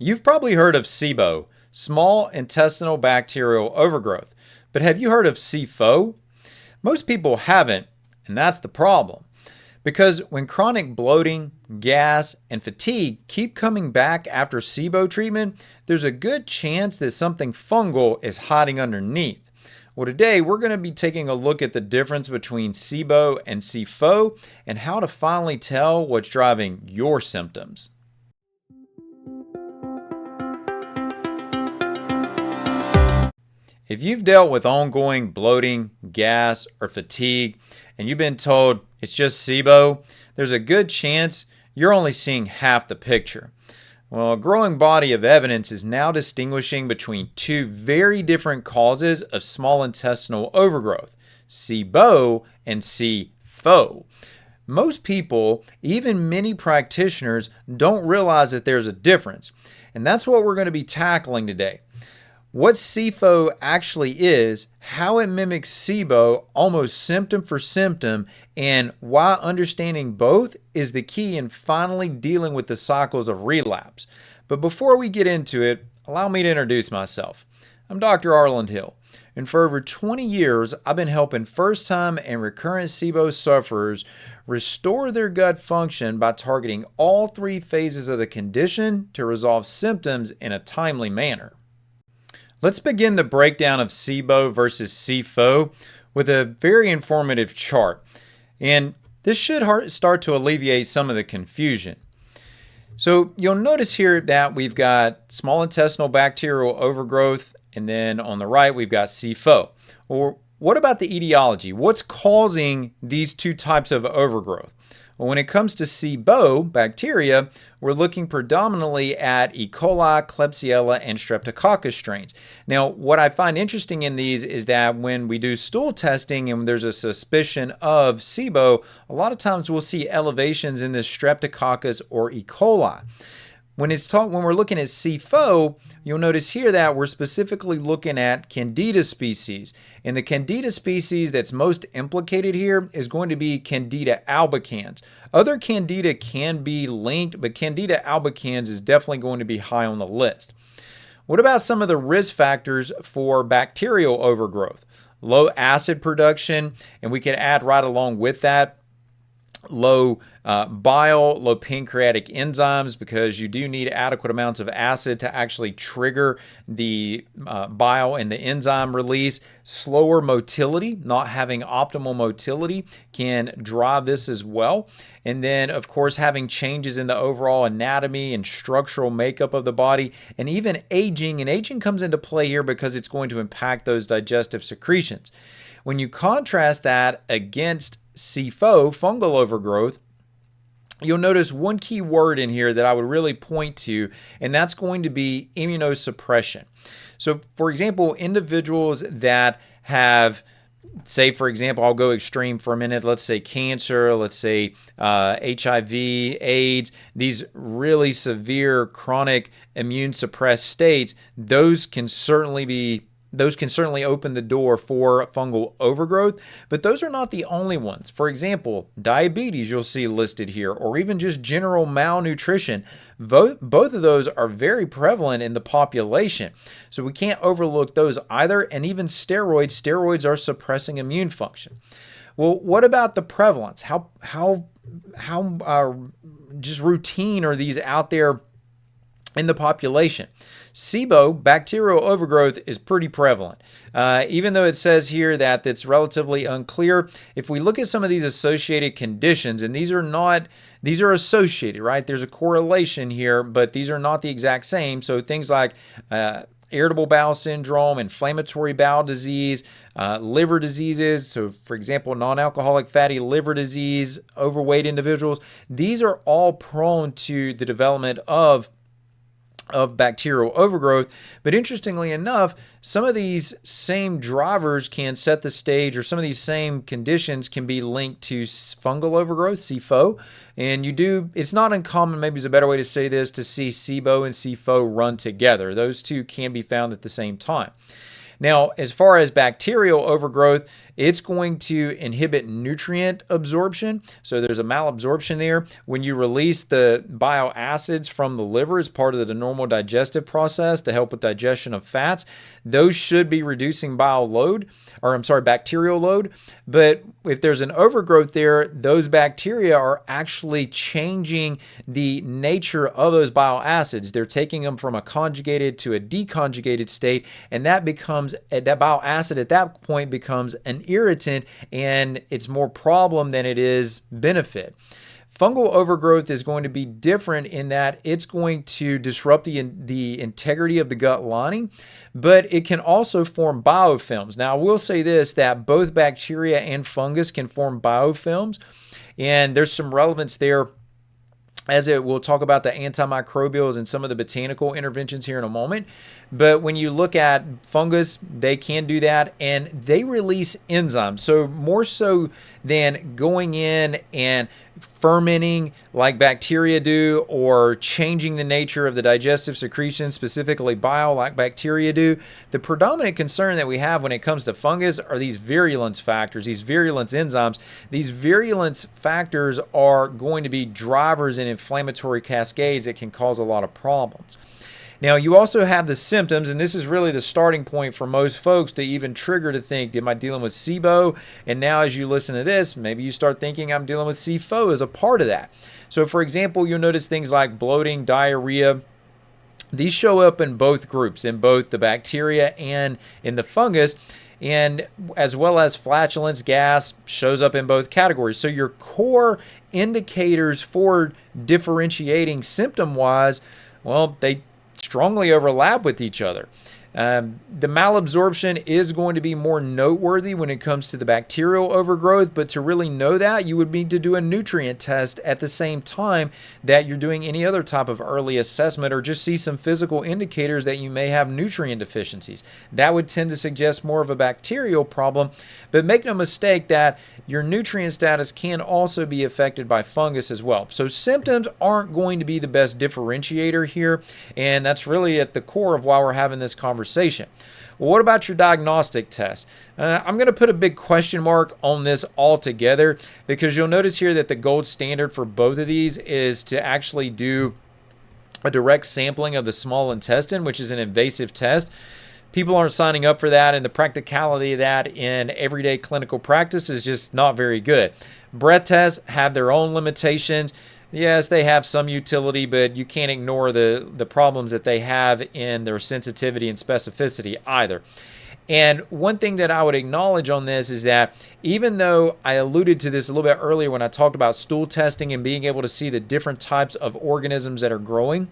You've probably heard of SIBO, small intestinal bacterial overgrowth, but have you heard of SIFO? Most people haven't, and that's the problem. Because when chronic bloating, gas, and fatigue keep coming back after SIBO treatment, there's a good chance that something fungal is hiding underneath. Well, today we're going to be taking a look at the difference between SIBO and SIFO and how to finally tell what's driving your symptoms. If you've dealt with ongoing bloating, gas, or fatigue, and you've been told it's just SIBO, there's a good chance you're only seeing half the picture. Well, a growing body of evidence is now distinguishing between two very different causes of small intestinal overgrowth, SIBO and SIFO. Most people, even many practitioners, don't realize that there's a difference, and that's what we're going to be tackling today. What SIFO actually is, how it mimics SIBO almost symptom for symptom, and why understanding both is the key in finally dealing with the cycles of relapse. But before we get into it, allow me to introduce myself. I'm Dr. Arland Hill, and for over 20 years, I've been helping first-time and recurrent SIBO sufferers restore their gut function by targeting all three phases of the condition to resolve symptoms in a timely manner. Let's begin the breakdown of SIBO versus SIFO with a very informative chart. And this should start to alleviate some of the confusion. So you'll notice here that we've got small intestinal bacterial overgrowth, and then on the right we've got SIFO. Well, what about the etiology? What's causing these two types of overgrowth? Well, when it comes to SIBO bacteria, we're looking predominantly at E. coli, Klebsiella, and Streptococcus strains. Now, what I find interesting in these is that when we do stool testing and there's a suspicion of SIBO, a lot of times we'll see elevations in this Streptococcus or E. coli. When we're looking at SIFO, you'll notice here that we're specifically looking at Candida species. And the Candida species that's most implicated here is going to be Candida albicans. Other Candida can be linked, but Candida albicans is definitely going to be high on the list. What about some of the risk factors for bacterial overgrowth? Low acid production, and we can add right along with that low bile, low pancreatic enzymes, because you do need adequate amounts of acid to actually trigger the bile and the enzyme release. Slower motility, not having optimal motility, can drive this as well. And then, of course, having changes in the overall anatomy and structural makeup of the body, and even aging. And aging comes into play here because it's going to impact those digestive secretions. When you contrast that against SIFO, fungal overgrowth, you'll notice one key word in here that I would really point to, and that's going to be immunosuppression. So, for example, individuals that have, say, for example, I'll go extreme for a minute, let's say cancer, let's say HIV, AIDS, these really severe chronic immune suppressed states, those can certainly open the door for fungal overgrowth, but those are not the only ones. For example, diabetes you'll see listed here, or even just general malnutrition. Both of those are very prevalent in the population, so we can't overlook those either. And even steroids. Steroids are suppressing immune function. Well, what about the prevalence? How just routine are these out there in the population? SIBO, bacterial overgrowth, is pretty prevalent. Even though it says here that it's relatively unclear, if we look at some of these associated conditions, and these are associated, right? There's a correlation here, but these are not the exact same. So things like irritable bowel syndrome, inflammatory bowel disease, liver diseases. So, for example, non-alcoholic fatty liver disease, overweight individuals, these are all prone to the development of bacterial overgrowth. But interestingly enough, some of these same drivers can set the stage, or some of these same conditions can be linked to fungal overgrowth, SIFO. And it's not uncommon, maybe is a better way to say this, to see SIBO and SIFO run together. Those two can be found at the same time. Now, as far as bacterial overgrowth, it's going to inhibit nutrient absorption. So there's a malabsorption there. When you release the bile acids from the liver as part of the normal digestive process to help with digestion of fats, those should be reducing bacterial load. But if there's an overgrowth there, those bacteria are actually changing the nature of those bile acids. They're taking them from a conjugated to a deconjugated state, and that bile acid at that point becomes an irritant, and it's more problem than it is benefit. Fungal overgrowth is going to be different in that it's going to disrupt the integrity of the gut lining, but it can also form biofilms. Now, I will say this, that both bacteria and fungus can form biofilms, and there's some relevance there as we'll talk about the antimicrobials and some of the botanical interventions here in a moment. But when you look at fungus, they can do that, and they release enzymes. So more so than going in and fermenting like bacteria do, or changing the nature of the digestive secretion, specifically bile, like bacteria do, the predominant concern that we have when it comes to fungus are these virulence factors, these virulence enzymes. These virulence factors are going to be drivers in inflammatory cascades that can cause a lot of problems. Now, you also have the symptoms, and this is really the starting point for most folks to even trigger to think, am I dealing with SIBO? And now as you listen to this, maybe you start thinking I'm dealing with SIFO as a part of that. So for example, you'll notice things like bloating, diarrhea. These show up in both groups, in both the bacteria and in the fungus, and as well as flatulence, gas shows up in both categories. So your core indicators for differentiating symptom-wise, well, they strongly overlap with each other. The malabsorption is going to be more noteworthy when it comes to the bacterial overgrowth, but to really know that, you would need to do a nutrient test at the same time that you're doing any other type of early assessment, or just see some physical indicators that you may have nutrient deficiencies. That would tend to suggest more of a bacterial problem, but make no mistake that your nutrient status can also be affected by fungus as well. So symptoms aren't going to be the best differentiator here, and that's really at the core of why we're having this conversation. Well, what about your diagnostic test? I'm going to put a big question mark on this altogether, because you'll notice here that the gold standard for both of these is to actually do a direct sampling of the small intestine, which is an invasive test. People aren't signing up for that, and the practicality of that in everyday clinical practice is just not very good. Breath tests have their own limitations. Yes, they have some utility, but you can't ignore the problems that they have in their sensitivity and specificity either. And one thing that I would acknowledge on this is that even though I alluded to this a little bit earlier when I talked about stool testing and being able to see the different types of organisms that are growing,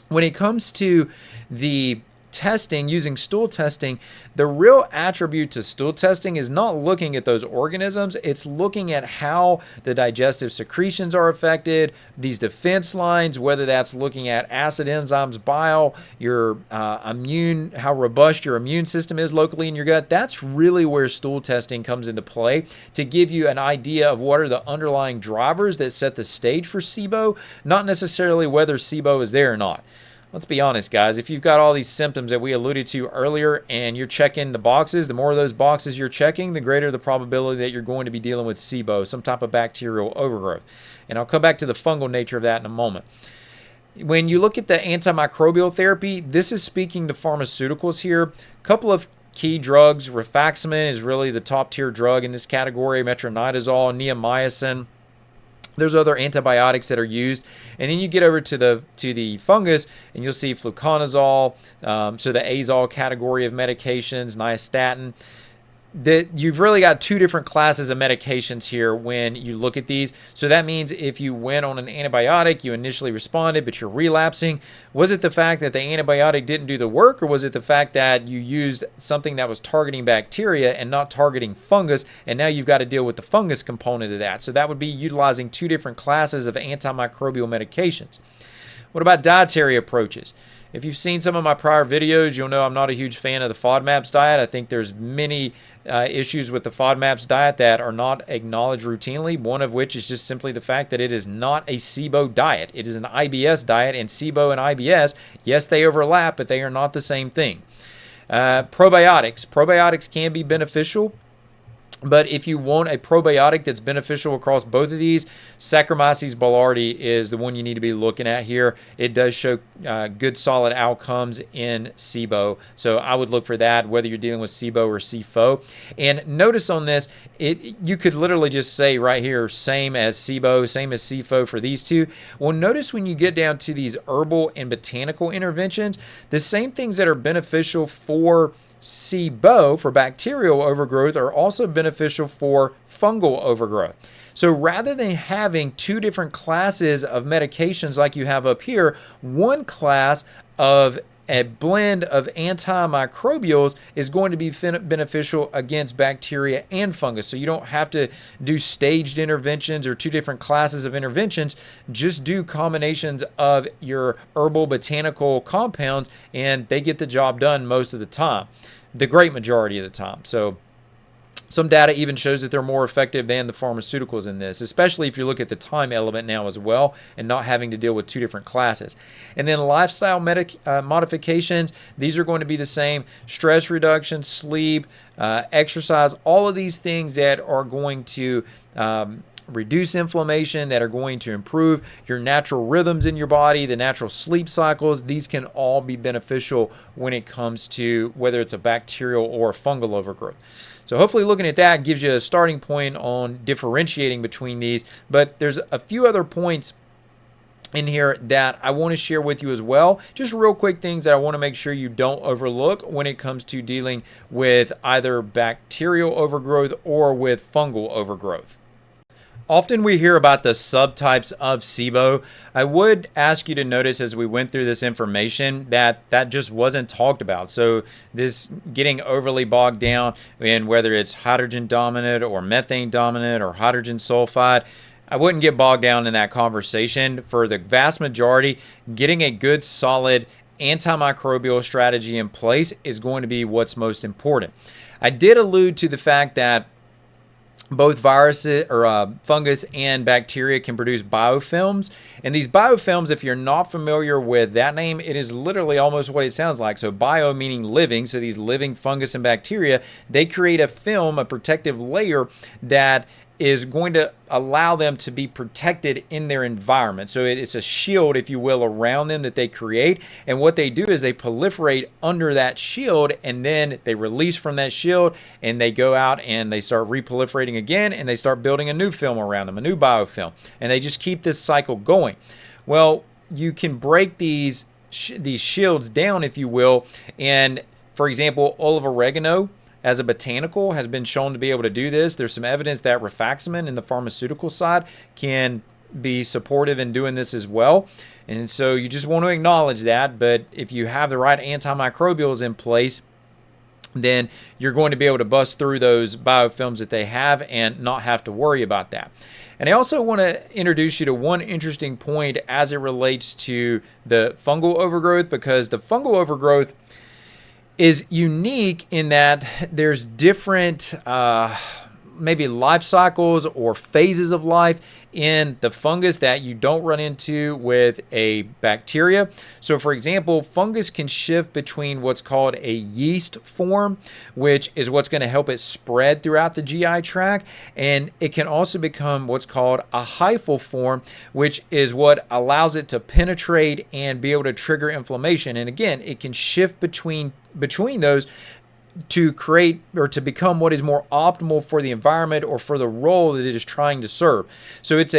when it comes to the testing, using stool testing, the real attribute to stool testing is not looking at those organisms, it's looking at how the digestive secretions are affected, these defense lines, whether that's looking at acid enzymes, bile, your how robust your immune system is locally in your gut. That's really where stool testing comes into play, to give you an idea of what are the underlying drivers that set the stage for SIBO, not necessarily whether SIBO is there or not. Let's be honest, guys. If you've got all these symptoms that we alluded to earlier and you're checking the boxes, the more of those boxes you're checking, the greater the probability that you're going to be dealing with SIBO, some type of bacterial overgrowth. And I'll come back to the fungal nature of that in a moment. When you look at the antimicrobial therapy, this is speaking to pharmaceuticals here. A couple of key drugs. Rifaximin is really the top tier drug in this category. Metronidazole, neomycin. There's other antibiotics that are used, and then you get over to the fungus, and you'll see fluconazole, so the azole category of medications, nystatin. You've really got two different classes of medications here when you look at these. So that means if you went on an antibiotic, you initially responded, but you're relapsing. Was it the fact that the antibiotic didn't do the work, or was it the fact that you used something that was targeting bacteria and not targeting fungus, and now you've got to deal with the fungus component of that? So that would be utilizing two different classes of antimicrobial medications. What about dietary approaches? If you've seen some of my prior videos, you'll know I'm not a huge fan of the FODMAPs diet. I think there's many issues with the FODMAPs diet that are not acknowledged routinely, one of which is just simply the fact that it is not a SIBO diet. It is an IBS diet, and SIBO and IBS, yes, they overlap, but they are not the same thing. Probiotics can be beneficial. But if you want a probiotic that's beneficial across both of these, Saccharomyces boulardii is the one you need to be looking at here. It does show good solid outcomes in SIBO. So I would look for that, whether you're dealing with SIBO or SIFO. And notice on this, you could literally just say right here, same as SIBO, same as SIFO for these two. Well, notice when you get down to these herbal and botanical interventions, the same things that are beneficial for SIBO, for bacterial overgrowth, are also beneficial for fungal overgrowth. So rather than having two different classes of medications like you have up here, one class of a blend of antimicrobials is going to be beneficial against bacteria and fungus. So you don't have to do staged interventions or two different classes of interventions. Just do combinations of your herbal botanical compounds and they get the job done most of the time, the great majority of the time. So some data even shows that they're more effective than the pharmaceuticals in this, especially if you look at the time element now as well and not having to deal with two different classes. And then lifestyle modifications, these are going to be the same. Stress reduction, sleep, exercise, all of these things that are going to reduce inflammation, that are going to improve your natural rhythms in your body, the natural sleep cycles. These can all be beneficial when it comes to whether it's a bacterial or fungal overgrowth. So hopefully looking at that gives you a starting point on differentiating between these. But there's a few other points in here that I want to share with you as well. Just real quick things that I want to make sure you don't overlook when it comes to dealing with either bacterial overgrowth or with fungal overgrowth. Often we hear about the subtypes of SIBO. I would ask you to notice as we went through this information that just wasn't talked about. So this getting overly bogged down in whether it's hydrogen dominant or methane dominant or hydrogen sulfide, I wouldn't get bogged down in that conversation. For the vast majority, getting a good solid antimicrobial strategy in place is going to be what's most important. I did allude to the fact that both viruses or fungus and bacteria can produce biofilms. And these biofilms, if you're not familiar with that name, it is literally almost what it sounds like. So bio meaning living. So these living fungus and bacteria, they create a film, a protective layer that is going to allow them to be protected in their environment. So it's a shield, if you will, around them that they create. And what they do is they proliferate under that shield, and then they release from that shield, and they go out and they start reproliferating again, and they start building a new film around them, a new biofilm. And they just keep this cycle going. Well, you can break these shields down, if you will. And for example, olive oregano, as a botanical, has been shown to be able to do this. There's some evidence that rifaximin in the pharmaceutical side can be supportive in doing this as well. And so you just want to acknowledge that. But if you have the right antimicrobials in place, then you're going to be able to bust through those biofilms that they have and not have to worry about that. And I also want to introduce you to one interesting point as it relates to the fungal overgrowth, because the fungal overgrowth is unique in that there's different maybe life cycles or phases of life in the fungus that you don't run into with a bacteria. So for example, fungus can shift between what's called a yeast form, which is what's going to help it spread throughout the GI tract, and it can also become what's called a hyphal form, which is what allows it to penetrate and be able to trigger inflammation. And again, it can shift between those to create or to become what is more optimal for the environment or for the role that it is trying to serve. So it's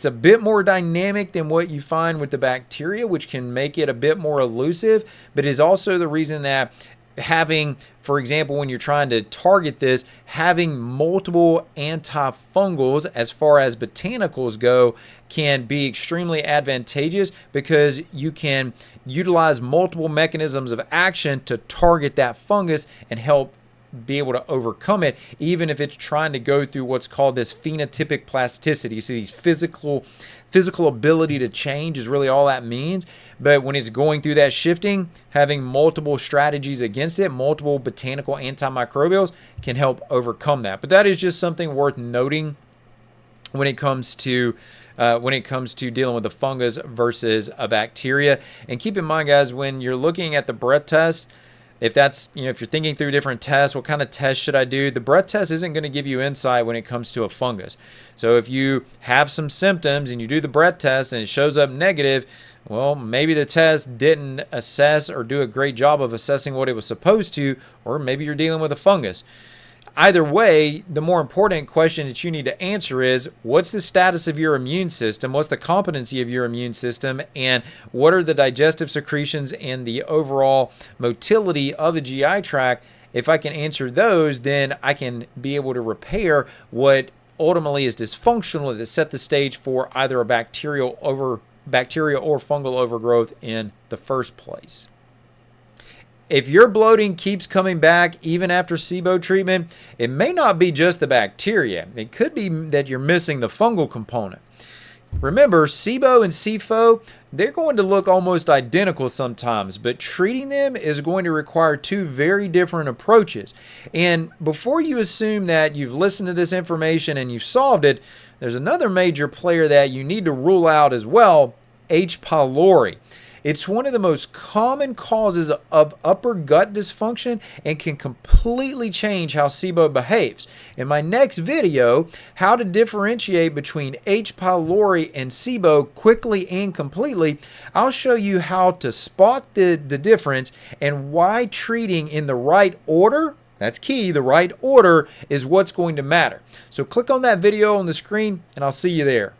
a bit more dynamic than what you find with the bacteria, which can make it a bit more elusive, but is also the reason that having, for example, when you're trying to target this, having multiple antifungals as far as botanicals go can be extremely advantageous, because you can utilize multiple mechanisms of action to target that fungus and help be able to overcome it, even if it's trying to go through what's called this phenotypic plasticity. So these physical ability to change is really all that means. But when it's going through that shifting, having multiple strategies against it, multiple botanical antimicrobials, can help overcome that. But that is just something worth noting when it comes to dealing with the fungus versus a bacteria. And keep in mind, guys, when you're looking at the breath test, if that's, if you're thinking through different tests, what kind of test should I do? The breath test isn't going to give you insight when it comes to a fungus. So if you have some symptoms and you do the breath test and it shows up negative, well, maybe the test didn't assess or do a great job of assessing what it was supposed to, or maybe you're dealing with a fungus. Either way, the more important question that you need to answer is, what's the status of your immune system? What's the competency of your immune system? And what are the digestive secretions and the overall motility of the GI tract? If I can answer those, then I can be able to repair what ultimately is dysfunctional that set the stage for either a bacterial or fungal overgrowth in the first place. If your bloating keeps coming back even after SIBO treatment, it may not be just the bacteria. It could be that you're missing the fungal component. Remember, SIBO and SIFO, they're going to look almost identical sometimes, but treating them is going to require two very different approaches. And before you assume that you've listened to this information and you've solved it, there's another major player that you need to rule out as well, H. pylori. It's one of the most common causes of upper gut dysfunction and can completely change how SIBO behaves. In my next video, how to differentiate between H. pylori and SIBO quickly and completely, I'll show you how to spot the difference and why treating in the right order, that's key, the right order is what's going to matter. So click on that video on the screen and I'll see you there.